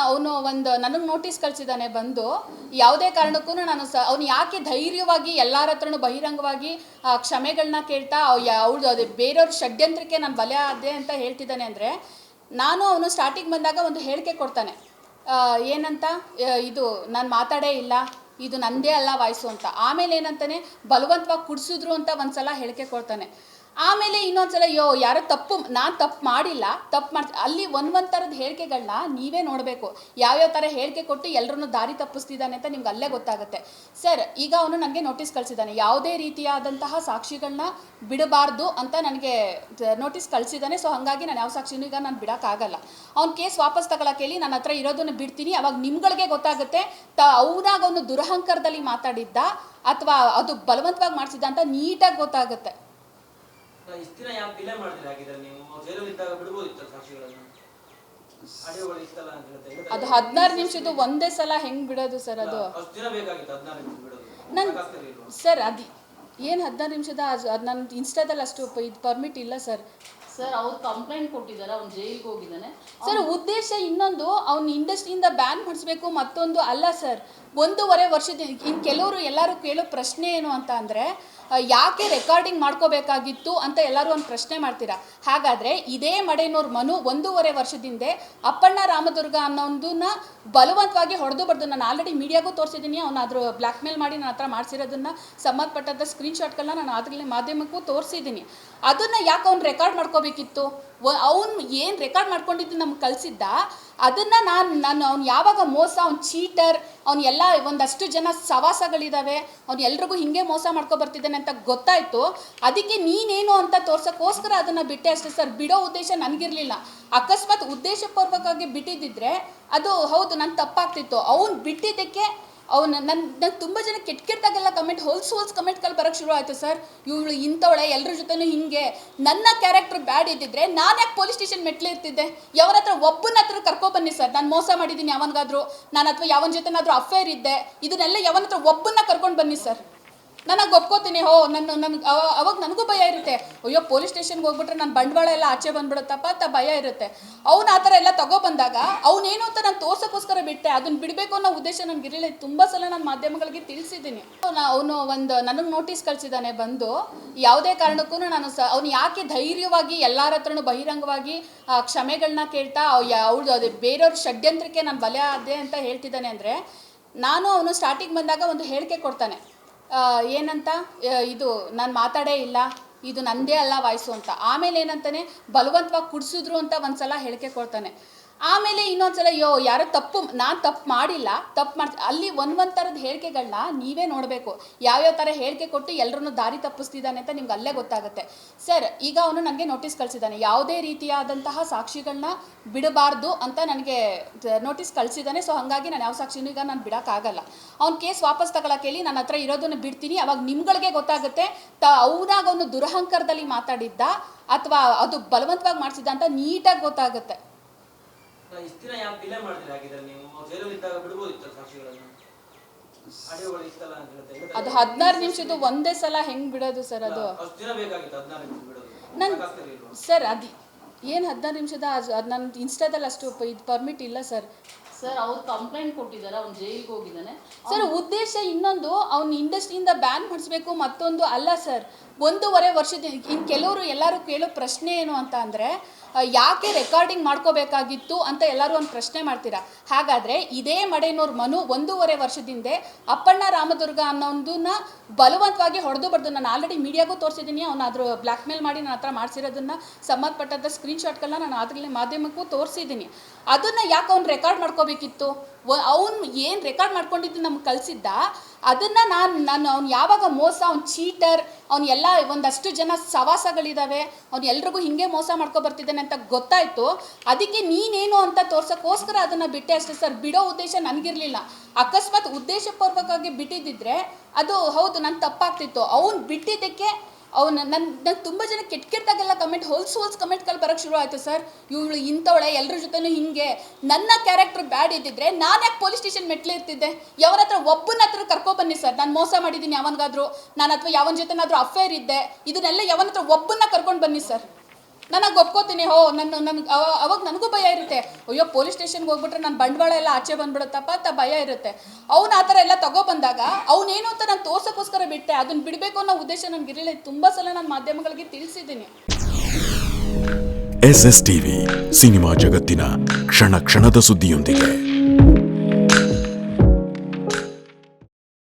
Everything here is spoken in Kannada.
ಅವನು ಒಂದು ನನಗೆ ನೋಟಿಸ್ ಕಳಿಸಿದ್ದಾನೆ ಬಂದು ಯಾವುದೇ ಕಾರಣಕ್ಕೂ ನಾನು ಅವನು ಯಾಕೆ ಧೈರ್ಯವಾಗಿ ಎಲ್ಲರ ಹತ್ರನೂ ಬಹಿರಂಗವಾಗಿ ಕ್ಷಮೆಗಳನ್ನ ಕೇಳ್ತಾ ಅವಳು ಅದು ಬೇರೆಯವ್ರ ಷಡ್ಯಂತ್ರಕ್ಕೆ ನಾನು ಬಲೆ ಆದೆ ಅಂತ ಹೇಳ್ತಿದ್ದಾನೆ ಅಂದರೆ ನಾನು ಅವನು ಸ್ಟಾರ್ಟಿಂಗ್ ಬಂದಾಗ ಒಂದು ಹೇಳಿಕೆ ಕೊಡ್ತಾನೆ ಏನಂತ ಇದು ನಾನು ಮಾತಾಡೇ ಇಲ್ಲ ಇದು ನಂದೇ ಅಲ್ಲ ವಾಯ್ಸು ಅಂತ. ಆಮೇಲೆ ಏನಂತಾನೆ ಬಲವಂತವಾಗಿ ಕುಡಿಸಿದ್ರು ಅಂತ ಒಂದ್ಸಲ ಹೇಳಿಕೆ ಕೊಡ್ತಾನೆ. ಆಮೇಲೆ ಇನ್ನೊಂದ್ಸಲ ಯಾರೋ ನಾನು ತಪ್ಪು ಮಾಡಿಲ್ಲ, ತಪ್ಪು ಅಲ್ಲಿ ಒಂದೊಂದು ಥರದ ಹೇಳಿಕೆಗಳನ್ನ ನೀವೇ ನೋಡಬೇಕು. ಯಾವ್ಯಾವ ಥರ ಹೇಳಿಕೆ ಕೊಟ್ಟು ಎಲ್ಲರನ್ನೂ ದಾರಿ ತಪ್ಪಿಸ್ತಿದ್ದಾನೆ ಅಂತ ನಿಮ್ಗೆ ಅಲ್ಲೇ ಗೊತ್ತಾಗುತ್ತೆ. ಸರ್, ಈಗ ಅವನು ನನಗೆ ನೋಟಿಸ್ ಕಳಿಸಿದ್ದಾನೆ, ಯಾವುದೇ ರೀತಿಯಾದಂತಹ ಸಾಕ್ಷಿಗಳನ್ನ ಬಿಡಬಾರ್ದು ಅಂತ ನನಗೆ ನೋಟಿಸ್ ಕಳಿಸಿದ್ದಾನೆ. ಸೊ ಹಾಗಾಗಿ ನಾನು ಯಾವ ಸಾಕ್ಷಿನೂ ಈಗ ನಾನು ಬಿಡೋಕ್ಕಾಗಲ್ಲ. ಅವ್ನ ಕೇಸ್ ವಾಪಸ್ ತಗೊಳಕ್ಕೆ ಹೇಳಿ, ನನ್ನ ಹತ್ರ ಇರೋದನ್ನು ಬಿಡ್ತೀನಿ. ಅವಾಗ ನಿಮ್ಗಳಿಗೆ ಗೊತ್ತಾಗುತ್ತೆ ಅವನಾಗ ಅವನು ದುರಹಂಕಾರದಲ್ಲಿ ಮಾತಾಡಿದ್ದ ಅಥವಾ ಅದು ಬಲವಂತವಾಗಿ ಮಾಡಿಸಿದ್ದ ಅಂತ ನೀಟಾಗಿ ಗೊತ್ತಾಗುತ್ತೆ. ಅದು 16 ನಿಮಿಷದ್ದು ಒಂದೇ ಸಲ ಹೆಂಗ್ ಬಿಡೋದು ಸರ್? ಅದು ಸರ್ ಅದು ಏನು 16 ನಿಮಿಷದ ಅದು ನನ್ನ ಇನ್ಸ್ಟಾದಲ್ಲಿ ಅಷ್ಟು ಇದು ಪರ್ಮಿಟ್ ಇಲ್ಲ ಸರ್. ಸರ್, ಅವ್ರು ಕಂಪ್ಲೇಂಟ್ ಕೊಟ್ಟಿದ್ದಾರೆ, ಅವ್ನು ಜೈಲಿಗೆ ಹೋಗಿದ್ದಾನೆ ಸರ್. ಉದ್ದೇಶ ಇನ್ನೊಂದು, ಅವ್ನ ಇಂಡಸ್ಟ್ರಿಯಿಂದ ಬ್ಯಾನ್ ಮಾಡಿಸ್ಬೇಕು, ಮತ್ತೊಂದು ಅಲ್ಲ ಸರ್. 1.5 ವರ್ಷದಿಂದ ಇನ್ನು ಕೆಲವರು ಎಲ್ಲರೂ ಕೇಳೋ ಪ್ರಶ್ನೆ ಏನು ಅಂತ ಅಂದರೆ, ಯಾಕೆ ರೆಕಾರ್ಡಿಂಗ್ ಮಾಡ್ಕೋಬೇಕಾಗಿತ್ತು ಅಂತ ಎಲ್ಲರೂ ಒಂದು ಪ್ರಶ್ನೆ ಮಾಡ್ತೀರಾ. ಹಾಗಾದರೆ ಇದೇ ಮಡೇನೂರು ಮನು 1.5 ವರ್ಷದಿಂದ ಅಪ್ಪಣ್ಣ ರಾಮದುರ್ಗ ಅನ್ನೋದನ್ನ ಬಲವಂತವಾಗಿ ಹೊಡೆದು ಬಡ್ದು, ನಾನು ಆಲ್ರೆಡಿ ಮೀಡಿಯಾಗೂ ತೋರಿಸಿದ್ದೀನಿ. ಅವನಾದರೂ ಬ್ಲ್ಯಾಕ್ ಮೇಲ್ ಮಾಡಿ ನನ್ನ ಹತ್ರ ಮಾಡಿಸಿರೋದನ್ನು ಸಂಬಂಧಪಟ್ಟಂಥ ಸ್ಕ್ರೀನ್ಶಾಟ್ಗಳನ್ನ ನಾನು ಅದರಲ್ಲಿ ಮಾಧ್ಯಮಕ್ಕೂ ತೋರಿಸಿದ್ದೀನಿ. ಅದನ್ನು ಯಾಕೆ ಅವ್ನು ರೆಕಾರ್ಡ್ ಮಾಡ್ಕೋಬೇಕಿತ್ತು? ಅವ್ನು ಏನು ರೆಕಾರ್ಡ್ ಮಾಡ್ಕೊಂಡಿದ್ದು ನಮ್ಗೆ ಕಳಿಸಿದ್ದ, ಅದನ್ನು ನಾನು ಅವ್ನು ಯಾವಾಗ ಮೋಸ, ಅವ್ನು ಚೀಟರ್, ಅವ್ನು ಎಲ್ಲ ಒಂದಷ್ಟು ಜನ ಸವಾಸಗಳಿದ್ದಾವೆ, ಅವ್ನು ಎಲ್ರಿಗೂ ಹಿಂಗೆ ಮೋಸ ಮಾಡ್ಕೊಬರ್ತಿದ್ದಾನೆ ಅಂತ ಗೊತ್ತಾಯಿತು. ಅದಕ್ಕೆ ನೀನೇನು ಅಂತ ತೋರ್ಸೋಕ್ಕೋಸ್ಕರ ಅದನ್ನು ಬಿಟ್ಟೆ ಅಷ್ಟೇ ಸರ್. ಬಿಡೋ ಉದ್ದೇಶ ನನಗಿರಲಿಲ್ಲ. ಅಕಸ್ಮಾತ್ ಉದ್ದೇಶಪೂರ್ವಕವಾಗಿ ಬಿಟ್ಟಿದ್ದಿದ್ರೆ ಅದು ಹೌದು, ನನ್ನ ತಪ್ಪಾಗ್ತಿತ್ತು. ಅವ್ನು ಬಿಟ್ಟಿದ್ದಕ್ಕೆ ನನ್ನ ತುಂಬ ಜನ ಕೆಟ್ಟದಾಗೆಲ್ಲ ಕಮೆಂಟ್ ಹೋಲ್ಸ್ ಕಮೆಂಟ್ಗಳು ಬರೋಕ್ಕೆ ಶುರು ಆಯಿತು ಸರ್. ಇವಳು ಇಂಥವಳೆ, ಎಲ್ಲರ ಜೊತೆನೂ ಹಿಂಗೆ. ನನ್ನ ಕ್ಯಾರೆಕ್ಟರ್ ಬ್ಯಾಡ್ ಇದ್ದಿದ್ರೆ ನಾನು ಯಾಕೆ ಪೊಲೀಸ್ ಸ್ಟೇಷನ್ ಮೆಟ್ಲಿರ್ತಿದ್ದೆ? ಯಾವನ ಹತ್ರ ಒಬ್ಬನ ಹತ್ರ ಕರ್ಕೊಬನ್ನಿ ಸರ್, ನಾನು ಮೋಸ ಮಾಡಿದ್ದೀನಿ ಯಾವನಿಗಾದ್ರು, ನಾನು ಅಥವಾ ಯಾವನ ಜೊತೆನಾದರೂ ಅಫೇರ್ ಇದ್ದೆ, ಇದನ್ನೆಲ್ಲ ಯಾವನ ಹತ್ರ ಒಬ್ಬನ್ನ ಕರ್ಕೊಂಡು ಬನ್ನಿ ಸರ್, ನನಗೆ ಒಪ್ಕೋತೀನಿ. ಅವಾಗ ನನಗೂ ಭಯ ಇರುತ್ತೆ. ಅಯ್ಯೋ, ಪೊಲೀಸ್ ಸ್ಟೇಷನ್ಗೆ ಹೋಗ್ಬಿಟ್ರೆ ನನ್ನ ಬಂಡವಾಳ ಎಲ್ಲ ಆಚೆ ಬಂದ್ಬಿಡುತ್ತಪ್ಪ ಅಂತ ಭಯ ಇರುತ್ತೆ. ಅವ್ನು ಆ ಥರ ಎಲ್ಲ ತಗೊಬಂದಾಗ ಅವನೇನು ಅಂತ ನಾನು ತೋರ್ಸೋಕ್ಕೋಸ್ಕರ ಬಿಟ್ಟೆ. ಅದನ್ನು ಬಿಡಬೇಕು ಅನ್ನೋ ಉದ್ದೇಶ ನನಗಿರಲಿಲ್ಲ. ತುಂಬ ಸಲ ನಾನು ಮಾಧ್ಯಮಗಳಿಗೆ ತಿಳಿಸಿದ್ದೀನಿ. ಅವನು ಒಂದು ನನಗೆ ನೋಟಿಸ್ ಕಳಿಸಿದ್ದಾನೆ ಬಂದು ಯಾವುದೇ ಕಾರಣಕ್ಕೂ ನಾನು ಅವನು ಯಾಕೆ ಧೈರ್ಯವಾಗಿ ಎಲ್ಲರ ಹತ್ರನೂ ಬಹಿರಂಗವಾಗಿ ಕ್ಷಮೆಗಳನ್ನ ಕೇಳ್ತಾ ಅವಳು ಅದು ಬೇರೆಯವ್ರ ಷಡ್ಯಂತ್ರಕ್ಕೆ ನಾನು ಬಲೆ ಆದೆ ಅಂತ ಹೇಳ್ತಿದ್ದಾನೆ ಅಂದರೆ, ನಾನು ಅವನು ಸ್ಟಾರ್ಟಿಂಗ್ ಬಂದಾಗ ಒಂದು ಹೇಳಿಕೆ ಕೊಡ್ತಾನೆ ಏನಂತ ಇದು ನಾನು ಮಾತಾಡೇ ಇಲ್ಲ, ಇದು ನಂದೇ ಅಲ್ಲ ವಾಯ್ಸು ಅಂತ. ಆಮೇಲೆ ಏನಂತಾನೆ ಬಲವಂತವಾಗಿ ಕುಡಿಸಿದ್ರು ಅಂತ ಒಂದ್ಸಲ ಹೇಳಿಕೆ ಕೊಡ್ತಾನೆ. ಆಮೇಲೆ ಇನ್ನೊಂದ್ಸಲ ಯಾರೋ ನಾನು ತಪ್ಪು ಮಾಡಿಲ್ಲ, ಅಲ್ಲಿ ಒಂದೊಂದು ಥರದ ಹೇಳಿಕೆಗಳನ್ನ ನೀವೇ ನೋಡಬೇಕು. ಯಾವ್ಯಾವ ಥರ ಹೇಳಿಕೆ ಕೊಟ್ಟು ಎಲ್ಲರನ್ನೂ ದಾರಿ ತಪ್ಪಿಸ್ತಿದ್ದಾನೆ ಅಂತ ನಿಮ್ಗೆ ಅಲ್ಲೇ ಗೊತ್ತಾಗುತ್ತೆ. ಸರ್, ಈಗ ಅವನು ನನಗೆ ನೋಟಿಸ್ ಕಳಿಸಿದ್ದಾನೆ, ಯಾವುದೇ ರೀತಿಯಾದಂತಹ ಸಾಕ್ಷಿಗಳನ್ನ ಬಿಡಬಾರ್ದು ಅಂತ ನನಗೆ ನೋಟಿಸ್ ಕಳಿಸಿದ್ದಾನೆ. ಸೊ ಹಾಗಾಗಿ ನಾನು ಯಾವ ಸಾಕ್ಷಿನೂ ಈಗ ನಾನು ಬಿಡೋಕ್ಕಾಗಲ್ಲ. ಅವ್ನ ಕೇಸ್ ವಾಪಸ್ ತಗೊಳಕ್ಕೆ ಹೇಳಿ, ನನ್ನ ಹತ್ರ ಇರೋದನ್ನು ಬಿಡ್ತೀನಿ. ಅವಾಗ ನಿಮ್ಗಳಿಗೆ ಗೊತ್ತಾಗುತ್ತೆ ಅವನಾಗ ಅವನು ದುರಹಂಕಾರದಲ್ಲಿ ಮಾತಾಡಿದ್ದ ಅಥವಾ ಅದು ಬಲವಂತವಾಗಿ ಮಾಡಿಸಿದ್ದ ಅಂತ ನೀಟಾಗಿ ಗೊತ್ತಾಗುತ್ತೆ. ಅದು 16 ನಿಮಿಷದ್ದು ಒಂದೇ ಸಲ ಹೆಂಗ್ ಬಿಡೋದು ಸರ್? ಅದು ಸರ್ ಅದು ಏನು 16 ನಿಮಿಷದ ಅದು ನನ್ನ ಇನ್ಸ್ಟಾದಲ್ಲಿ ಅಷ್ಟು ಇದು ಪರ್ಮಿಟ್ ಇಲ್ಲ ಸರ್. ಸರ್, ಅವ್ರು ಕಂಪ್ಲೇಂಟ್ ಕೊಟ್ಟಿದ್ದಾರೆ, ಅವ್ನು ಜೈಲಿಗೆ ಹೋಗಿದ್ದಾನೆ ಸರ್. ಉದ್ದೇಶ ಇನ್ನೊಂದು, ಅವ್ನ ಇಂಡಸ್ಟ್ರಿಯಿಂದ ಬ್ಯಾನ್ ಮಾಡಿಸ್ಬೇಕು, ಮತ್ತೊಂದು ಅಲ್ಲ ಸರ್. 1.5 ವರ್ಷದಿಂದ ಇನ್ನು ಕೆಲವರು ಎಲ್ಲರೂ ಕೇಳೋ ಪ್ರಶ್ನೆ ಏನು ಅಂತ ಅಂದರೆ, ಯಾಕೆ ರೆಕಾರ್ಡಿಂಗ್ ಮಾಡ್ಕೋಬೇಕಾಗಿತ್ತು ಅಂತ ಎಲ್ಲರೂ ಒಂದು ಪ್ರಶ್ನೆ ಮಾಡ್ತೀರಾ. ಹಾಗಾದರೆ ಇದೇ ಮಡೇನೂರು ಮನು 1.5 ವರ್ಷದಿಂದ ಅಪ್ಪಣ್ಣ ರಾಮದುರ್ಗ ಅನ್ನೋದನ್ನ ಬಲವಂತವಾಗಿ ಹೊಡೆದು ಬಡ್ದು, ನಾನು ಆಲ್ರೆಡಿ ಮೀಡಿಯಾಗೂ ತೋರಿಸಿದ್ದೀನಿ. ಅವನಾದರೂ ಬ್ಲ್ಯಾಕ್ ಮೇಲ್ ಮಾಡಿ ನನ್ನ ಹತ್ರ ಮಾಡಿಸಿರೋದನ್ನು ಸಂಬಂಧಪಟ್ಟಂಥ ಸ್ಕ್ರೀನ್ಶಾಟ್ಗಳನ್ನ ನಾನು ಅದರಲ್ಲಿ ಮಾಧ್ಯಮಕ್ಕೂ ತೋರಿಸಿದ್ದೀನಿ. ಅದನ್ನು ಯಾಕೆ ಅವ್ನು ರೆಕಾರ್ಡ್ ಮಾಡ್ಕೋಬೇಕಿತ್ತು? ಅವ್ನು ಏನು ರೆಕಾರ್ಡ್ ಮಾಡ್ಕೊಂಡಿದ್ದು ನಮ್ಗೆ ಕಳಿಸಿದ್ದ, ಅದನ್ನು ನಾನು ಅವ್ನು ಯಾವಾಗ ಮೋಸ, ಅವ್ನು ಚೀಟರ್, ಅವ್ನು ಎಲ್ಲ ಒಂದಷ್ಟು ಜನ ಸವಾಸಗಳಿದ್ದಾವೆ, ಅವ್ನು ಎಲ್ರಿಗೂ ಹಿಂಗೆ ಮೋಸ ಮಾಡ್ಕೊಬರ್ತಿದ್ದಾನೆ ಅಂತ ಗೊತ್ತಾಯಿತು. ಅದಕ್ಕೆ ನೀನೇನು ಅಂತ ತೋರ್ಸೋಕ್ಕೋಸ್ಕರ ಅದನ್ನು ಬಿಟ್ಟೆ ಅಷ್ಟೇ ಸರ್. ಬಿಡೋ ಉದ್ದೇಶ ನನಗಿರಲಿಲ್ಲ. ಅಕಸ್ಮಾತ್ ಉದ್ದೇಶಪೂರ್ವಕವಾಗಿ ಬಿಟ್ಟಿದ್ದಿದ್ರೆ ಅದು ಹೌದು, ನನ್ನ ತಪ್ಪಾಗ್ತಿತ್ತು. ಅವ್ನು ಬಿಟ್ಟಿದ್ದಕ್ಕೆ ನನ್ನ ತುಂಬ ಜನ ಕೆಟ್ಟದಾಗೆಲ್ಲ ಕಮೆಂಟ್ ಹೋಲ್ಸ್ ಕಮೆಂಟ್ಗಳು ಬರೋಕ್ಕೆ ಶುರು ಆಯಿತು ಸರ್. ಇವಳು ಇಂಥವಳೆ, ಎಲ್ಲರ ಜೊತೆನೂ ಹಿಂಗೆ. ನನ್ನ ಕ್ಯಾರೆಕ್ಟರ್ ಬ್ಯಾಡ್ ಇದ್ದಿದ್ರೆ ನಾನು ಯಾಕೆ ಪೊಲೀಸ್ ಸ್ಟೇಷನ್ ಮೆಟ್ಲಿರ್ತಿದ್ದೆ? ಯಾವನ ಹತ್ರ ಒಬ್ಬನ ಹತ್ರ ಕರ್ಕೊಬನ್ನಿ ಸರ್, ನಾನು ಮೋಸ ಮಾಡಿದ್ದೀನಿ ಯಾವನಿಗಾದ್ರು, ನಾನು ಅಥವಾ ಯಾವನ ಜೊತೆನಾದರೂ ಅಫೇರ್ ಇದ್ದೆ, ಇದನ್ನೆಲ್ಲ ಯಾವನ ಹತ್ರ ಒಬ್ಬನ್ನ ಕರ್ಕೊಂಡು ಬನ್ನಿ ಸರ್. ನನಗೆ ಒಪ್ಕೋತೀನಿ. ಅವಾಗ ನನಗೂ ಭಯ ಇರುತ್ತೆ, ಅಯ್ಯೋ ಪೊಲೀಸ್ ಸ್ಟೇಷನ್ಗೆ ಹೋಗ್ಬಿಟ್ರೆ ನನ್ನ ಬಂಡವಾಳ ಎಲ್ಲ ಆಚೆ ಬಂದ್ಬಿಡುತ್ತಪ್ಪ ಅಂತ ಭಯ ಇರುತ್ತೆ. ಅವ್ನು ಆ ಥರ ಎಲ್ಲ ತಗೊಬಂದಾಗ ಅವನೇನು ಅಂತ ನಾನು ತೋರ್ಸೋಕ್ಕೋಸ್ಕರ ಬಿಟ್ಟೆ. ಅದನ್ನ ಬಿಡಬೇಕು ಅನ್ನೋ ಉದ್ದೇಶ ನನಗಿರಲಿಲ್ಲ. ತುಂಬ ಸಲ ನಾನು ಮಾಧ್ಯಮಗಳಿಗೆ ತಿಳಿಸಿದ್ದೀನಿ. SS ಟಿವಿ ಸಿನಿಮಾ ಜಗತ್ತಿನ ಕ್ಷಣ ಕ್ಷಣದ ಸುದ್ದಿಯೊಂದಿಗೆ.